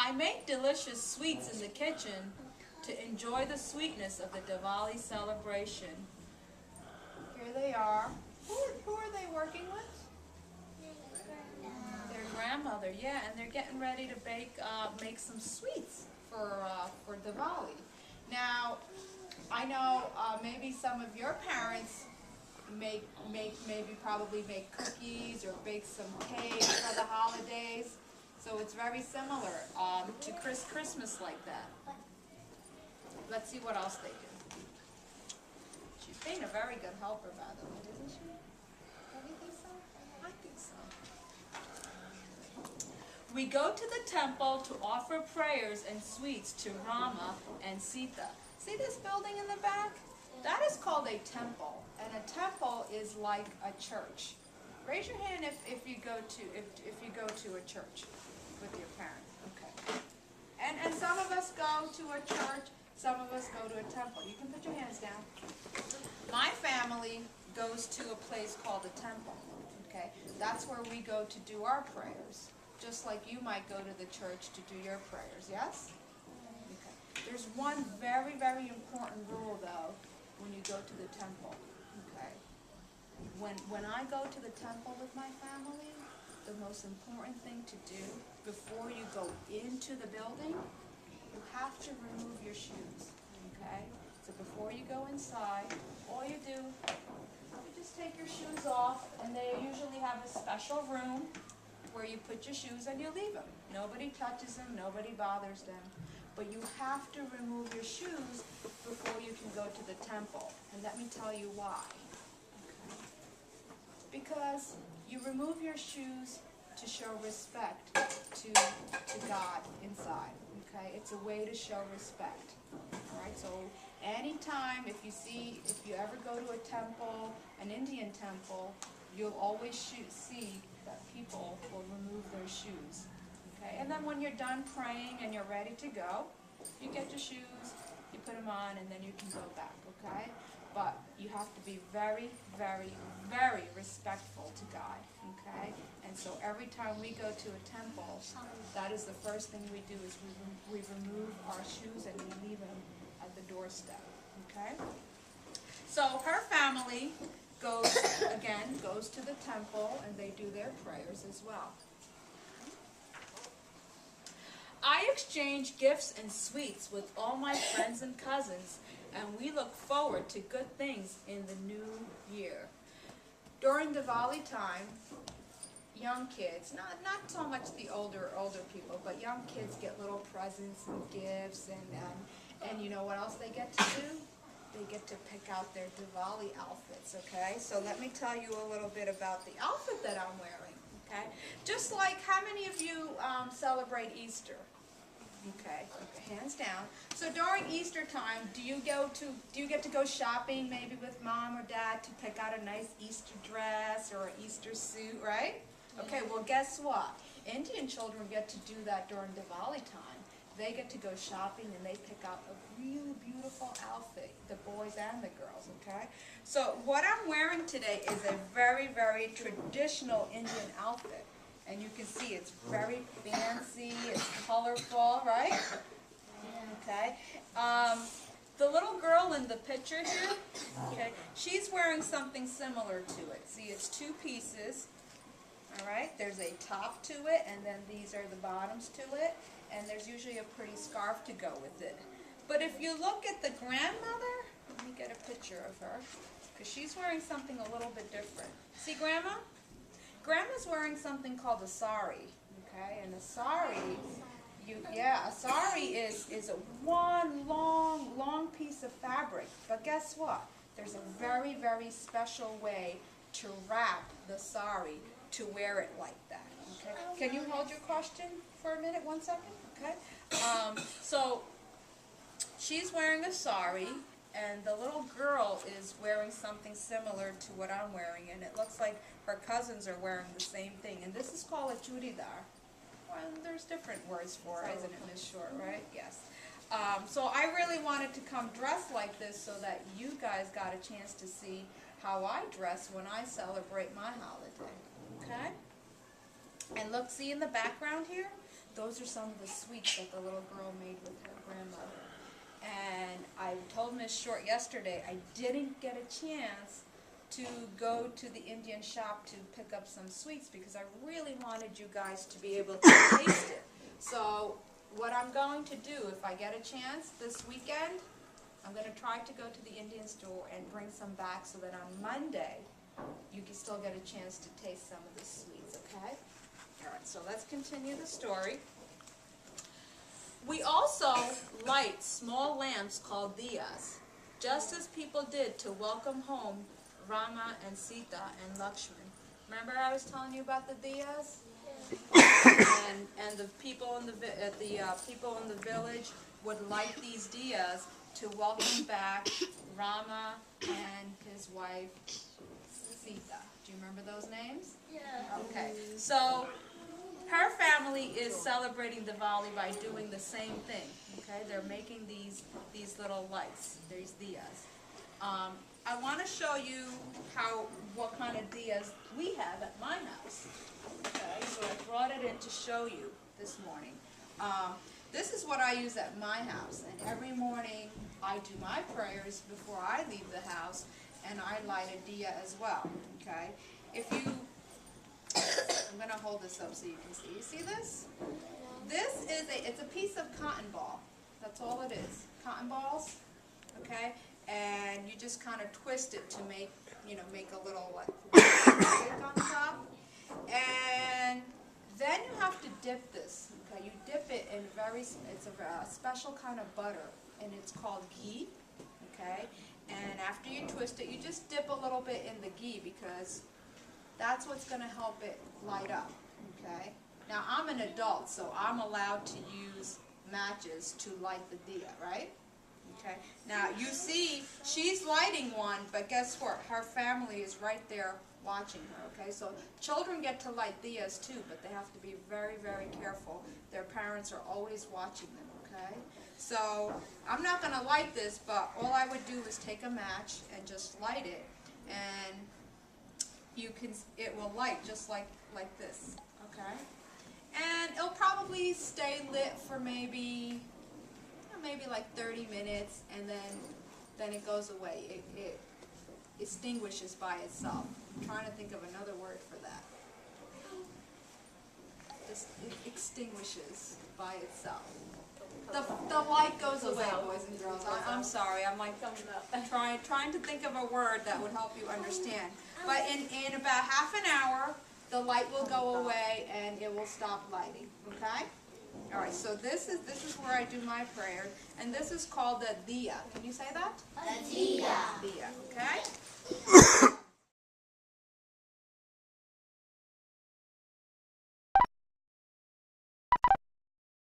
I make delicious sweets in the kitchen to enjoy the sweetness of the Diwali celebration. Here they are. Who are they working with? Their grandmother, yeah, and they're getting ready to make some sweets for Diwali. Now, I know maybe some of your parents probably make cookies or bake some cake for the holidays. So it's very similar to Christmas like that. Let's see what else they do. She's being a very good helper, by the way, isn't she? Don't you think so? I think so. We go to the temple to offer prayers and sweets to Rama and Sita. See this building in the back? That is called a temple, and a temple is like a church. Raise your hand if you go to a church with your parents. Okay. And some of us go to a church, some of us go to a temple. You can put your hands down. My family goes to a place called a temple. Okay, that's where we go to do our prayers, just like you might go to the church to do your prayers. Yes. Okay. There's one very, very important rule though when you go to the temple. Okay. When I go to the temple with my family, the most important thing to do before you go into the building, you have to remove your shoes, okay? So before you go inside, all you do, you just take your shoes off, and they usually have a special room where you put your shoes and you leave them. Nobody touches them, nobody bothers them. But you have to remove your shoes before you can go to the temple. And let me tell you why. Because you remove your shoes to show respect to God inside. Okay, it's a way to show respect. All right, so anytime if you ever go to a temple, an Indian temple, you'll always see that people will remove their shoes. Okay, and then when you're done praying and you're ready to go, you get your shoes, you put them on, and then you can go back. Okay. But you have to be very, very, very respectful to God, okay? And so every time we go to a temple, that is the first thing we do is we remove our shoes and we leave them at the doorstep, okay? So her family goes to the temple and they do their prayers as well. I exchange gifts and sweets with all my friends and cousins, and we look forward to good things in the new year. During Diwali time, young kids, not so much the older people, but young kids get little presents and gifts, and you know what else they get to do? They get to pick out their Diwali outfits, okay? So let me tell you a little bit about the outfit that I'm wearing, okay? Just like, how many of you celebrate Easter? Okay, hands down. So during Easter time, do you get to go shopping maybe with mom or dad to pick out a nice Easter dress or an Easter suit, right? Okay, well guess what? Indian children get to do that during Diwali time. They get to go shopping and they pick out a really beautiful outfit, the boys and the girls, okay? So what I'm wearing today is a very, very traditional Indian outfit. And you can see it's very fancy, it's colorful, right? Okay. The little girl in the picture here, okay, she's wearing something similar to it. See, it's two pieces, all right? There's a top to it, and then these are the bottoms to it, and there's usually a pretty scarf to go with it. But if you look at the grandmother, let me get a picture of her, because she's wearing something a little bit different. See, Grandma? Grandma's wearing something called a sari, okay? And a sari, a sari is a one long piece of fabric. But guess what? There's a very, very special way to wrap the sari to wear it like that, okay? Can you hold your question for a minute, 1 second? Okay? So she's wearing a sari, and the little girl is wearing something similar to what I'm wearing, and it looks like her cousins are wearing the same thing. And this is called a churidar. Well, there's different words for it, isn't it, Miss Short, right? Yes. So I really wanted to come dressed like this so that you guys got a chance to see how I dress when I celebrate my holiday. Okay? And look, see in the background here? those are some of the sweets that the little girl made with her grandmother. And I told Miss Short yesterday I didn't get a chance to go to the Indian shop to pick up some sweets because I really wanted you guys to be able to taste it. So what I'm going to do, if I get a chance this weekend, I'm going to try to go to the Indian store and bring some back so that on Monday you can still get a chance to taste some of the sweets, okay? All right, so let's continue the story. We also light small lamps called diyas, just as people did to welcome home Rama and Sita and Lakshman. Remember I was telling you about the diyas? And the people in the people in the village would light these diyas to welcome back Rama and his wife Sita. Do you remember those names? Yeah. Okay. So her family is celebrating Diwali by doing the same thing. Okay, they're making these little lights, these diyas. I want to show you what kind of diyas we have at my house. Okay, so I brought it in to show you this morning. This is what I use at my house, and every morning I do my prayers before I leave the house, and I light a diya as well. Okay, if you I'm going to hold this up so you can see. You see this? This is it's a piece of cotton ball. That's all it is. Cotton balls. Okay? And you just kind of twist it to make a little stick on top. And then you have to dip this. Okay? You dip it in it's a special kind of butter, and it's called ghee. Okay? And after you twist it, you just dip a little bit in the ghee because that's what's going to help it light up, okay? Now, I'm an adult, so I'm allowed to use matches to light the diya, right? Okay. Now, you see, she's lighting one, but guess what? Her family is right there watching her, okay? So, children get to light diyas too, but they have to be very, very careful. Their parents are always watching them, okay? So, I'm not going to light this, but all I would do is take a match and just light it, and it will light just like this, okay? And it'll probably stay lit for maybe like 30 minutes, and then it goes away. It extinguishes by itself. I'm trying to think of another word for that. It extinguishes by itself. The light goes away, boys and girls. I'm sorry. I'm like trying to think of a word that would help you understand. But in about half an hour, the light will go away and it will stop lighting. Okay? All right. So this is where I do my prayer, and this is called the diya. Can you say that? A diya.